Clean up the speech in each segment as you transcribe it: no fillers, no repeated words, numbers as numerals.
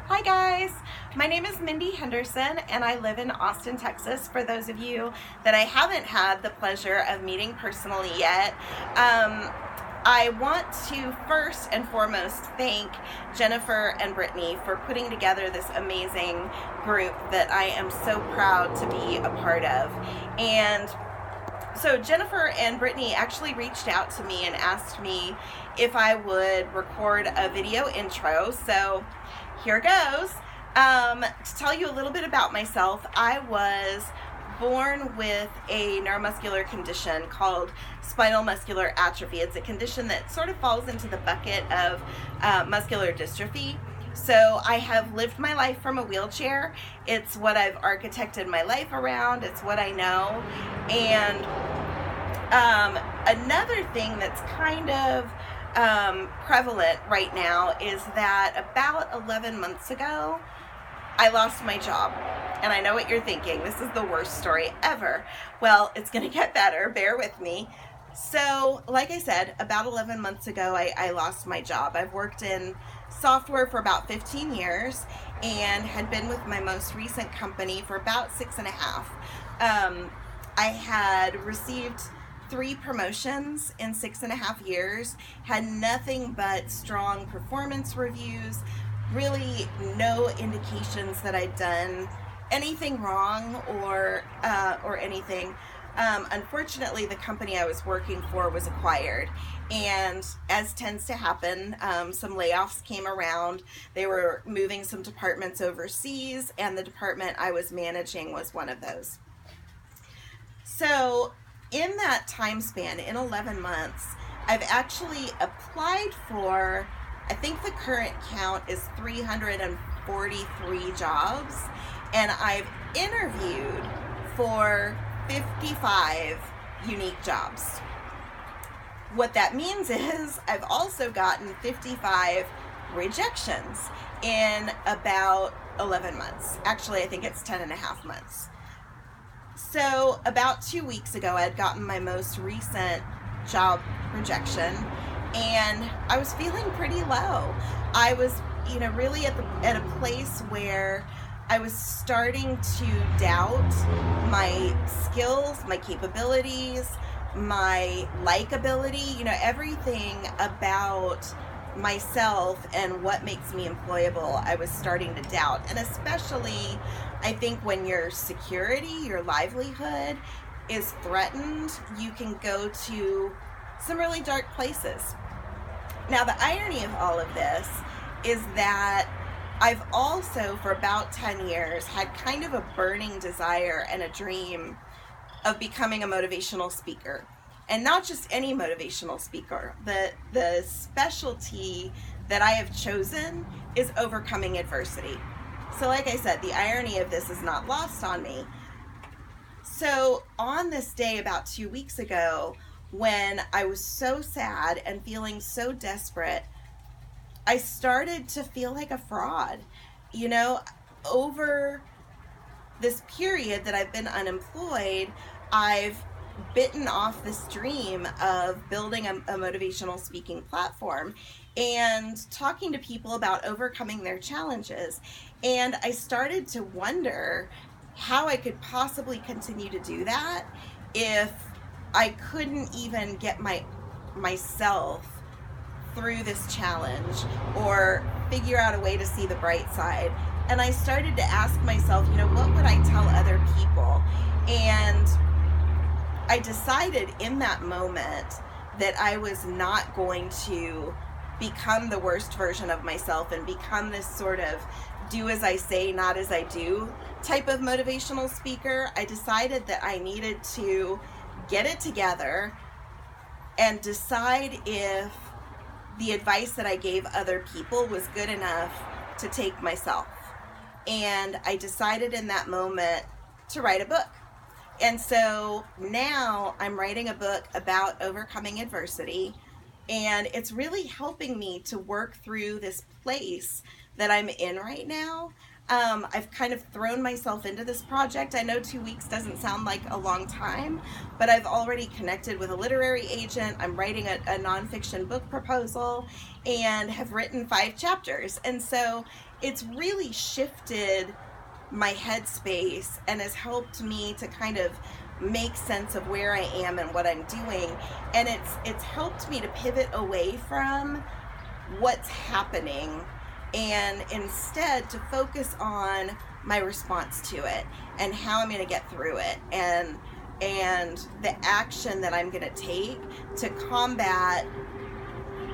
Hi guys, my name is Mindy Henderson and I live in Austin, Texas. For those of you that I haven't had the pleasure of meeting personally yet, I want to first and foremost thank Jennifer and Brittany for putting together this amazing group that I am so proud to be a part of. And so Jennifer and Brittany actually reached out to me and asked me if I would record a video intro. So here goes. To tell you a little bit about myself, I was born with a neuromuscular condition called spinal muscular atrophy. It's a condition that sort of falls into the bucket of muscular dystrophy. So I have lived my life from a wheelchair. It's what I've architected my life around. It's what I know. And another thing that's kind of prevalent right now is that about 11 months ago, I lost my job. And I know what you're thinking. This is the worst story ever. Well, it's going to get better. Bear with me. So, like I said, about 11 months ago, I lost my job. I've worked in software for about 15 years and had been with my most recent company for about 6.5. I had received 3 promotions in 6.5 years, had nothing but strong performance reviews, really no indications that I'd done anything wrong or anything. Unfortunately, the company I was working for was acquired, and as tends to happen, some layoffs came around. They were moving some departments overseas, and the department I was managing was one of those. So in that time span, in 11 months, I've actually applied for, I think the current count is 343 jobs, and I've interviewed for 55 unique jobs. What that means is I've also gotten 55 rejections in about 11 months. Actually, I think it's 10.5 months. So about 2 weeks ago, I had gotten my most recent job rejection, and I was feeling pretty low. I was, really at a place where I was starting to doubt my skills, my capabilities, my likability, everything about myself and what makes me employable, I was starting to doubt. And especially, I think when your security, your livelihood is threatened, you can go to some really dark places. Now, the irony of all of this is that I've also, for about 10 years, had kind of a burning desire and a dream of becoming a motivational speaker. And not just any motivational speaker. The specialty that I have chosen is overcoming adversity. So like I said, the irony of this is not lost on me. So on this day about 2 weeks ago, when I was so sad and feeling so desperate, I started to feel like a fraud. Over this period that I've been unemployed, I've bitten off this dream of building a motivational speaking platform and talking to people about overcoming their challenges. And I started to wonder how I could possibly continue to do that if I couldn't even get myself through this challenge or figure out a way to see the bright side. And I started to ask myself, what would I tell other people? And I decided in that moment that I was not going to become the worst version of myself and become this sort of do as I say, not as I do type of motivational speaker. I decided that I needed to get it together and decide if the advice that I gave other people was good enough to take myself. And I decided in that moment to write a book. And so now I'm writing a book about overcoming adversity, and it's really helping me to work through this place that I'm in right now I've kind of thrown myself into this project. I know 2 weeks doesn't sound like a long time, but I've already connected with a literary agent. I'm writing a nonfiction book proposal and have written 5 chapters. And so it's really shifted my headspace and has helped me to kind of make sense of where I am and what I'm doing. And it's helped me to pivot away from what's happening and instead to focus on my response to it and how I'm going to get through it and the action that I'm going to take to combat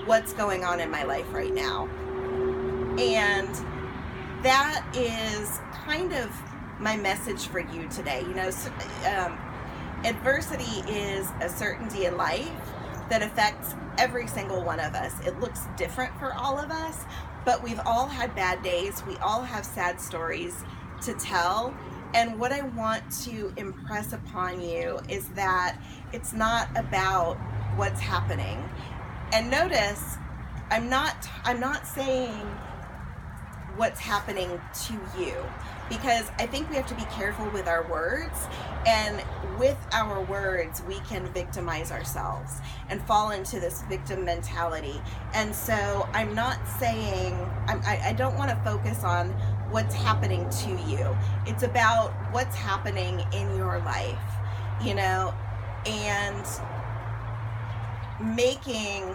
what's going on in my life right now. And that is kind of my message for you today. You know, adversity is a certainty in life that affects every single one of us. It looks different for all of us, but we've all had bad days. We all have sad stories to tell. And what I want to impress upon you is that it's not about what's happening. And notice, I'm not saying what's happening to you, because I think we have to be careful with our words, and with our words we can victimize ourselves and fall into this victim mentality. And so I'm not saying, I don't want to focus on what's happening to you. It's about what's happening in your life, you know, and making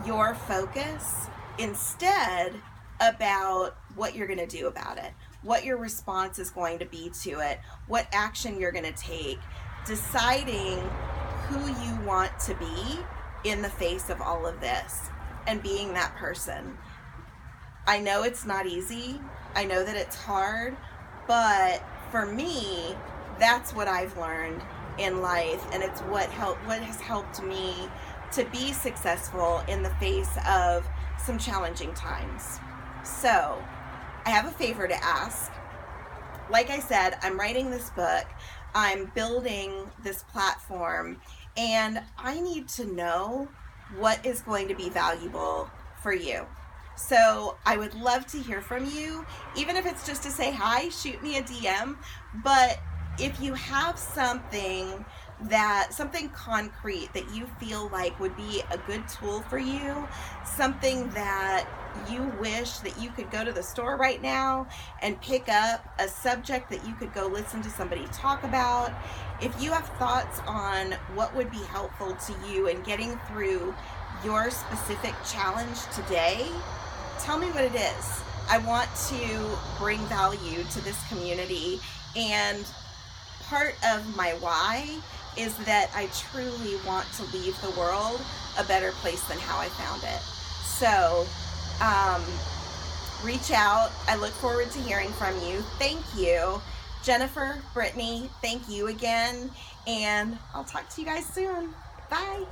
your focus instead about what you're going to do about it, what your response is going to be to it, what action you're going to take, deciding who you want to be in the face of all of this and being that person. I know it's not easy. I know that it's hard, but for me, that's what I've learned in life, and it's what has helped me to be successful in the face of some challenging times. So, I have a favor to ask. Like I said, I'm writing this book, I'm building this platform, and I need to know what is going to be valuable for you. So I would love to hear from you, even if it's just to say hi, shoot me a DM. But if you have something concrete that you feel like would be a good tool for you, something that you wish that you could go to the store right now and pick up, a subject that you could go listen to somebody talk about, if you have thoughts on what would be helpful to you in getting through your specific challenge today, tell me what it is. I want to bring value to this community, and part of my why is that I truly want to leave the world a better place than how I found it. So reach out. I look forward to hearing from you. Thank you. Jennifer, Brittany, thank you again, and I'll talk to you guys soon. Bye.